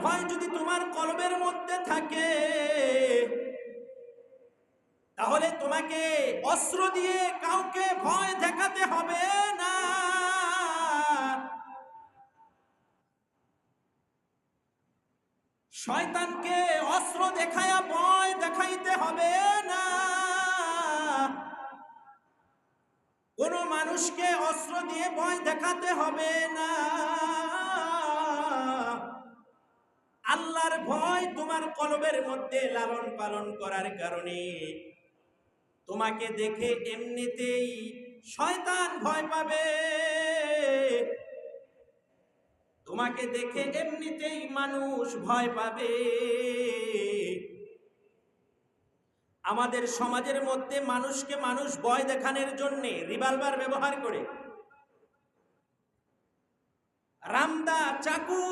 ভয় যদি তোমার কলবের মধ্যে থাকে, তাহলে তোমাকে অস্ত্র দিয়ে কাউকে ভয় দেখাতে হবে না। শয়তানকে অস্ত্র দেখায়া ভয় দেখাইতে হবে না। কোন মানুষকে অস্ত্র দিয়ে ভয় দেখাতে হবে না। আল্লাহর ভয় তোমার কলবের মধ্যে লালন পালন করার কারণে তোমাকে দেখে এমনিতেই শয়তান ভয় পাবে, তোমাকে দেখে এমনিতেই মানুষ ভয় পাবে। আমাদের সমাজের মধ্যে মানুষকে মানুষ ভয় দেখানোর জন্য রিভলভার ব্যবহার করে, রামদা, চাকু,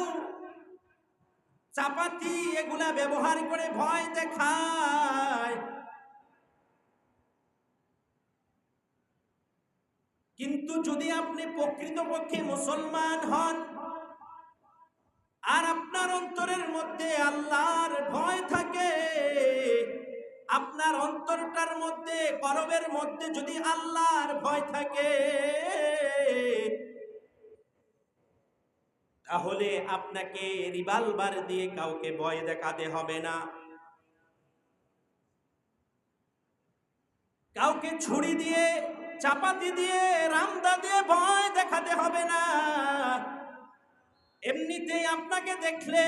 চাপাতি এগুলা ব্যবহার করে ভয় দেখায়। কিন্তু যদি আপনি প্রকৃতপক্ষে মুসলমান হন আর আপনার অন্তরের মধ্যে আল্লাহর ভয় থাকে, আপনার অন্তরটার মধ্যে, কলবের মধ্যে যদি আল্লাহর ভয় থাকে, তাহলে আপনাকে রিভলভার দিয়ে কাউকে ভয় দেখাতে হবে না, কাউকে ছুরি দিয়ে, চাপাতি দিয়ে, রামদা দিয়ে ভয় দেখাতে হবে না। এমনিতেই আপনাকে দেখলে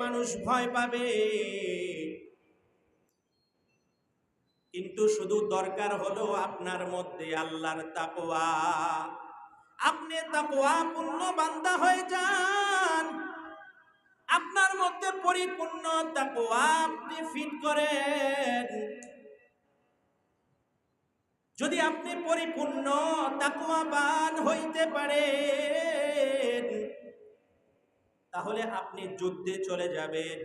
মানুষ ভয় পাবে। কিন্তু শুধু দরকার হলো আপনার মধ্যে আল্লাহর তাকওয়া। আপনি তাকওয়াপূর্ণ বান্দা হয়ে যান, আপনার মধ্যে পরিপূর্ণ তাকওয়া আপনি ফিট করেন। যদি আপনি পরিপূর্ণ তাকওয়াবান হইতে পারেন, তাহলে আপনি যুদ্ধে চলে যাবেন।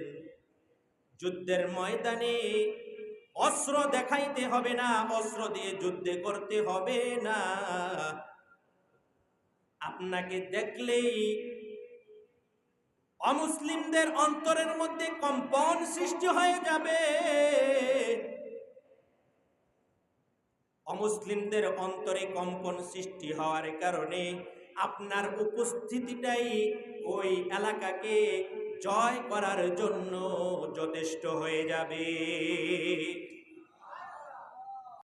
যুদ্ধের ময়দানে অস্ত্র দেখাইতে হবে না, অস্ত্র দিয়ে যুদ্ধ করতে হবে না। আপনাকে দেখলেই অমুসলিমদের অন্তরের মধ্যে কম্পন সৃষ্টি হয়ে যাবে। অমুসলিমদের অন্তরে কম্পন সৃষ্টি হওয়ার কারণে আপনার উপস্থিতিটাই ওই এলাকাকে জয় করার জন্য যথেষ্ট হয়ে যাবে।